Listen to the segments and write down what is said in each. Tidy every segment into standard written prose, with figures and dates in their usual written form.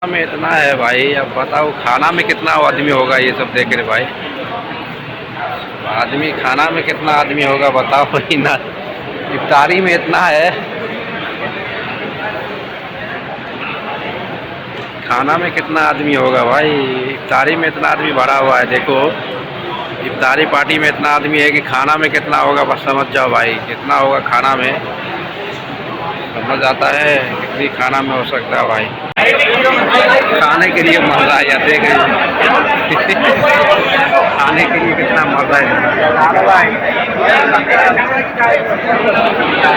में इतना है भाई, अब बताओ खाना में कितना आदमी होगा ये सब देख रहे भाई। आदमी खाना में कितना आदमी होगा बताओ ही ना। इफ्तारी में इतना है, खाना में कितना आदमी होगा भाई। इफ्तारी में इतना आदमी भरा हुआ है, देखो इफ्तारी पार्टी में इतना आदमी है कि खाना में कितना होगा बस समझ जाओ भाई। कितना होगा खाना में समझ आता है, कितनी खाना में हो सकता है भाई। खाने के लिए मजा आया देख रहे खाने के लिए कितना मजा है।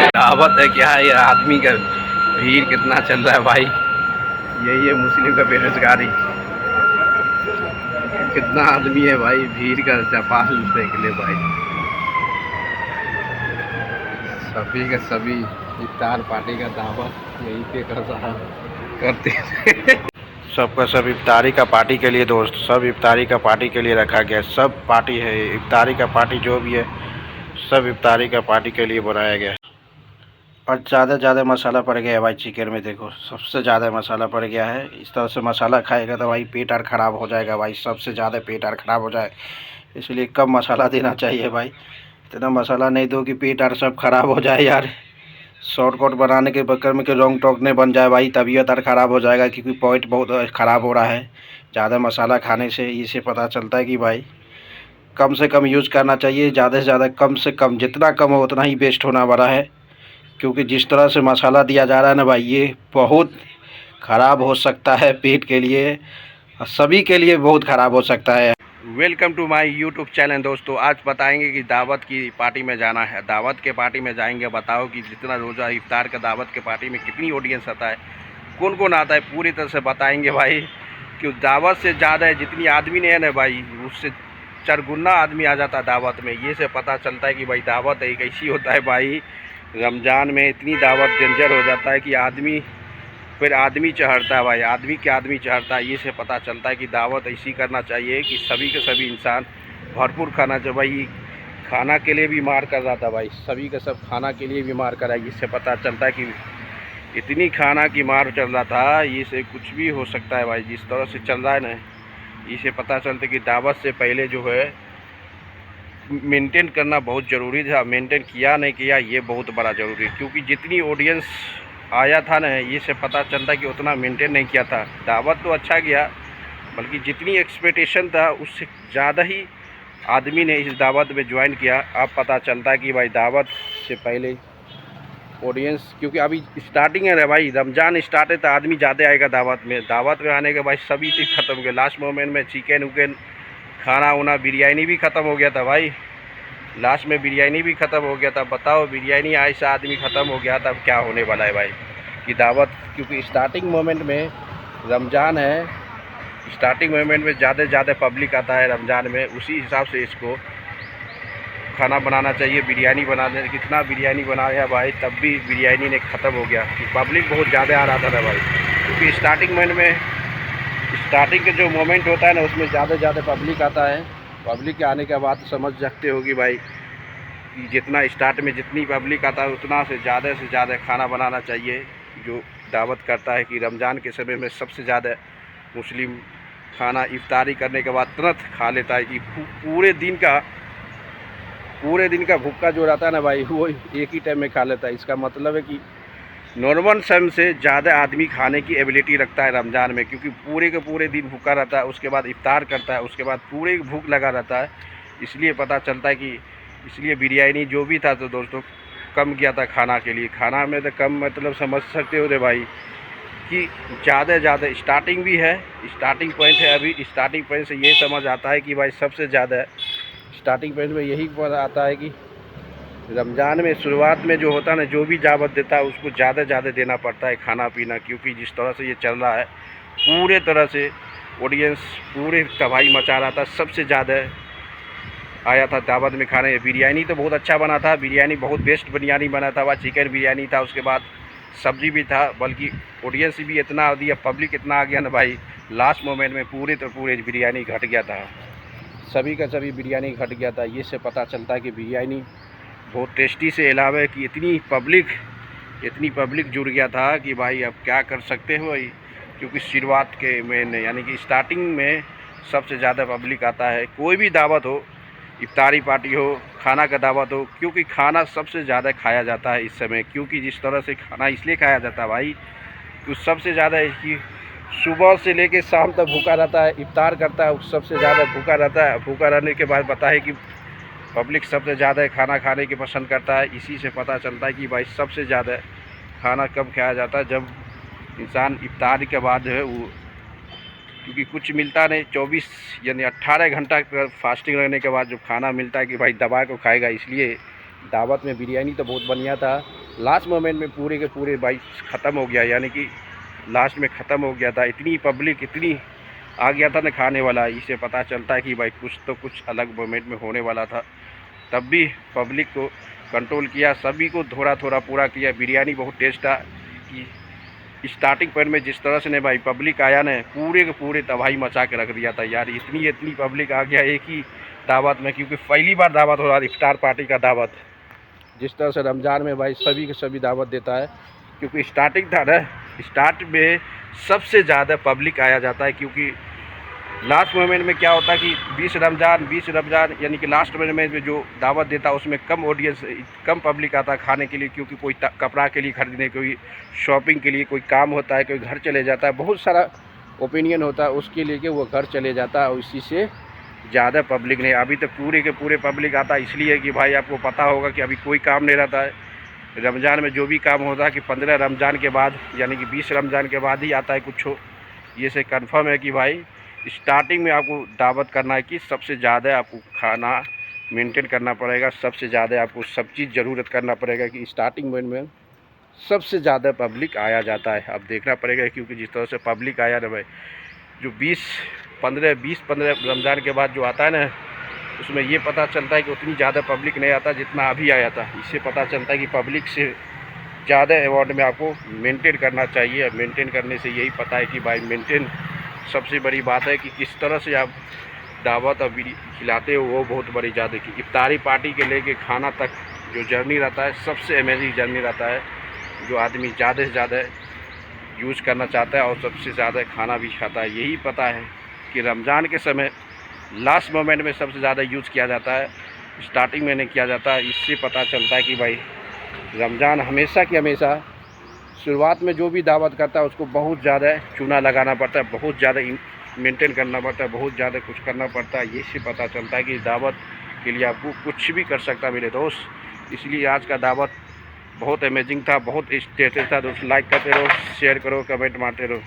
दावत है क्या, ये आदमी का भीड़ कितना चल रहा है भाई। यही है मुस्लिम का बेरोजगारी। कितना आदमी है भाई, भीड़ का चपाल देख ले भाई। सभी का सभी इफ्तार पार्टी का दावत यहीं पे कर रहा करते सबका सब इफ्तारी का पार्टी के लिए दोस्त, सब इफ्तारी का पार्टी के लिए रखा गया। सब पार्टी है इफ्तारी का पार्टी, जो भी है सब इफ्तारी का पार्टी के लिए बनाया गया। और ज़्यादा मसाला पड़ गया है भाई चिकन में, देखो सबसे ज़्यादा मसाला पड़ गया है। इस तरह से मसाला खाएगा तो भाई पेट आर ख़राब हो जाएगा भाई, सबसे ज़्यादा पेट आर ख़राब हो जाए। इसलिए कम मसाला देना चाहिए भाई। इतना मसाला नहीं दो कि पेट आर सब ख़राब हो जाए यार। शॉर्टकट बनाने के चक्कर में कि रॉन्ग टोकने बन जाए भाई, तबीयत आर ख़राब हो जाएगा, क्योंकि पॉइंट बहुत ख़राब हो रहा है ज़्यादा मसाला खाने से। इससे पता चलता है कि भाई कम से कम यूज़ करना चाहिए, ज़्यादा से ज़्यादा कम से कम, जितना कम हो उतना ही बेस्ट होना वाला है। क्योंकि जिस तरह से मसाला दिया जा रहा है ना भाई, ये बहुत ख़राब हो सकता है पेट के लिए, और सभी के लिए बहुत ख़राब हो सकता है। Welcome to my YouTube channel दोस्तों। आज बताएंगे कि दावत की पार्टी में जाना है, दावत के पार्टी में जाएंगे। बताओ कि जितना रोज़ा इफ्तार का दावत के पार्टी में कितनी ऑडियंस आता है, कौन कौन आता है, पूरी तरह से बताएंगे भाई। क्यों दावत से ज़्यादा है, जितनी आदमी ने है ना भाई, उससे चरगुना आदमी आ जाता है दावत में। ये से पता चलता है कि भाई दावत एक ऐसी होता है भाई, रमज़ान में इतनी दावत डेंजर हो जाता है कि आदमी फिर आदमी चढ़ता है भाई, आदमी के आदमी चढ़ता है। ये से पता चलता है कि दावत ऐसी करना चाहिए कि सभी के सभी इंसान भरपूर खाना चाहिए भाई। खाना के लिए भी मार कर रहा था भाई, सभी का सब खाना के लिए भी मार कर रहा है। इससे पता चलता है कि इतनी खाना की मार चल रहा था, ये से कुछ भी हो सकता है भाई। जिस तरह से चल रहा है ना, इसे पता चलता है कि दावत से पहले जो है मेंटेन करना बहुत ज़रूरी था। मेंटेन किया नहीं किया ये बहुत बड़ा ज़रूरी है, क्योंकि जितनी ऑडियंस आया था ना, ये से पता चलता कि उतना मेंटेन नहीं किया था। दावत तो अच्छा गया, बल्कि जितनी एक्सपेक्टेशन था उससे ज़्यादा ही आदमी ने इस दावत में ज्वाइन किया। अब पता चलता कि भाई दावत से पहले ऑडियंस, क्योंकि अभी स्टार्टिंग है ना भाई, रमज़ान स्टार्ट है तो आदमी ज़्यादा आएगा दावत में। दावत में आने के बाद सभी चीज़ ख़त्म हो गया। लास्ट मोमेंट में चिकन उकन खाना उना बिरयानी भी ख़त्म हो गया था भाई। लास्ट में बिरयानी भी ख़त्म हो गया था। बताओ बिरयानी ऐसा आदमी ख़त्म हो गया था, क्या होने वाला है भाई कि दावत। क्योंकि स्टार्टिंग मोमेंट में रमज़ान है, स्टार्टिंग मोमेंट में ज़्यादा पब्लिक आता है रमज़ान में, उसी हिसाब से इसको खाना बनाना चाहिए। बिरयानी बनाने, कितना बिरयानी बनाया भाई, तब भी बिरयानी ने ख़त्म हो गया कि पब्लिक बहुत ज़्यादा आ रहा था भाई। क्योंकि स्टार्टिंग मोमेंट में, स्टार्टिंग के जो मोमेंट होता है ना, उसमें ज़्यादा पब्लिक आता है। पब्लिक के आने के बाद समझ सकते हो कि भाई कि जितना स्टार्ट में जितनी पब्लिक आता है उतना से ज़्यादा खाना बनाना चाहिए। जो दावत करता है कि रमज़ान के समय में सबसे ज़्यादा मुस्लिम खाना इफ्तारी करने के बाद तुरंत खा लेता है कि पूरे दिन का भूखा जो रहता है ना भाई, वो एक ही टाइम में खा लेता है। इसका मतलब है कि नॉर्मल समय से ज़्यादा आदमी खाने की एबिलिटी रखता है रमज़ान में, क्योंकि पूरे के पूरे दिन भूखा रहता है, उसके बाद इफ्तार करता है, उसके बाद पूरे भूख लगा रहता है। इसलिए पता चलता है कि इसलिए बिरयानी जो भी था तो दोस्तों कम किया था खाना के लिए। खाना में तो कम मतलब समझ सकते हो रे भाई कि ज़्यादा स्टार्टिंग भी है, स्टार्टिंग पॉइंट है। अभी स्टार्टिंग पॉइंट से ये समझ आता है कि भाई सबसे ज़्यादा स्टार्टिंग पॉइंट में यही पता आता है कि रमज़ान में शुरुआत में जो होता है ना, जो भी दावत देता है उसको ज़्यादा देना पड़ता है खाना पीना। क्योंकि जिस तरह से ये चल रहा है, पूरे तरह से ऑडियंस पूरे तबाही मचा रहा था। सबसे ज़्यादा आया था दावत में खाने। बिरयानी तो बहुत अच्छा बना था, बिरयानी बहुत बेस्ट बिरयानी बना था वह, चिकन बिरयानी था, उसके बाद सब्ज़ी भी था। बल्कि ऑडियंस भी इतना आ दिया, पब्लिक इतना आ गया ना भाई, लास्ट मोमेंट में पूरे बिरयानी घट गया था। सभी का सभी बिरयानी घट गया था। ये से पता चलता है कि बिरयानी बहुत टेस्टी से अलावा कि इतनी पब्लिक जुड़ गया था कि भाई अब क्या कर सकते हो भाई क्योंकि शुरुआत के में यानी कि स्टार्टिंग में सबसे ज़्यादा पब्लिक आता है। कोई भी दावत हो, इफ्तारी पार्टी हो, खाना का दावत हो, क्योंकि खाना सबसे ज़्यादा खाया जाता है इस समय। क्योंकि जिस तरह से खाना इसलिए खाया जाता है भाई, तो सबसे ज़्यादा कि सुबह से लेके शाम तक भूखा रहता है, इफ्तार करता है, सबसे ज़्यादा भूखा रहता है। भूखा रहने के बाद पता है कि पब्लिक सबसे ज़्यादा खाना खाने की पसंद करता है। इसी से पता चलता है कि भाई सबसे ज़्यादा खाना कब खाया जाता है, जब इंसान इफ्तारी के बाद है वो, क्योंकि कुछ मिलता नहीं। 24 यानी 18 घंटा फास्टिंग रहने के बाद जो खाना मिलता है कि भाई दबा को खाएगा। इसलिए दावत में बिरयानी तो बहुत बढ़िया था, लास्ट मोमेंट में पूरे के पूरे भाई ख़त्म हो गया, यानी कि लास्ट में ख़त्म हो गया था। इतनी पब्लिक इतनी आ गया था ना खाने वाला, इससे पता चलता है कि भाई कुछ तो कुछ अलग मोमेंट में होने वाला था। तब भी पब्लिक को कंट्रोल किया, सभी को थोड़ा थोड़ा पूरा किया। बिरयानी बहुत टेस्ट था कि स्टार्टिंग पॉइंट में जिस तरह से ने भाई पब्लिक आया ने पूरे के पूरे तबाही मचा के रख दिया था यार। इतनी पब्लिक आ गया एक ही दावत में, क्योंकि पहली बार दावत हो रहा है इफ्तार पार्टी का दावत। जिस तरह से रमज़ान में भाई सभी के सभी दावत देता है, क्योंकि स्टार्टिंग था ना, स्टार्ट में सबसे ज़्यादा पब्लिक आया जाता है। क्योंकि लास्ट मोमेंट में क्या होता है कि 20 रमज़ान यानी कि लास्ट मोमेंट में जो दावत देता है उसमें कम ऑडियंस, कम पब्लिक आता है खाने के लिए। क्योंकि कोई कपड़ा के लिए खरीदने, कोई शॉपिंग के लिए, कोई काम होता है, कोई घर चले जाता है, बहुत सारा ओपिनियन होता है उसके लिए कि वो घर चले जाता है। और इसी से ज़्यादा पब्लिक नहीं, अभी तो पूरे के पूरे पब्लिक आता है। इसलिए कि भाई आपको पता होगा कि अभी कोई काम नहीं रहता है रमज़ान में। जो भी काम होता है कि 15 रमज़ान के बाद यानी कि 20 रमज़ान के बाद ही आता है कुछ हो। ये से कन्फर्म है कि भाई स्टार्टिंग में आपको दावत करना है कि सबसे ज़्यादा आपको खाना मेंटेन करना पड़ेगा, सबसे ज़्यादा आपको सब चीज़ ज़रूरत करना पड़ेगा कि स्टार्टिंग में सबसे ज़्यादा पब्लिक आया जाता है। अब देखना पड़ेगा, क्योंकि जिस तरह से पब्लिक आया ना भाई, जो 20-15 रमज़ान के बाद जो आता है ना, उसमें ये पता चलता है कि उतनी ज़्यादा पब्लिक नहीं आता जितना अभी आया था। इससे पता चलता है कि पब्लिक से ज़्यादा अवार्ड में आपको मेंटेन करना चाहिए। मेंटेन करने से यही पता है कि भाई मेंटेन सबसे बड़ी बात है कि किस तरह से आप दावत और खिलाते हो, वो बहुत बड़ी ज़्यादा की इफ्तारी पार्टी के लेके खाना तक जो जर्नी रहता है सबसे अमेजिंग जर्नी रहता है, जो आदमी ज़्यादा से ज़्यादा यूज़ करना चाहता है और सबसे ज़्यादा खाना भी खाता है। यही पता है कि रमज़ान के समय लास्ट मोमेंट में सबसे ज़्यादा यूज़ किया जाता है, स्टार्टिंग में नहीं किया जाता। इससे पता चलता है कि भाई रमज़ान हमेशा की हमेशा शुरुआत में जो भी दावत करता है उसको बहुत ज़्यादा चूना लगाना पड़ता है, बहुत ज़्यादा मेंटेन करना पड़ता है, बहुत ज़्यादा कुछ करना पड़ता है। ये से पता चलता है कि दावत के लिए आपको कुछ भी कर सकता है मेरे दोस्त। इसलिए आज का दावत बहुत अमेजिंग था, बहुत स्टेटस था। दोस्त लाइक करते रहो, शेयर करो, कमेंट मारते रहो।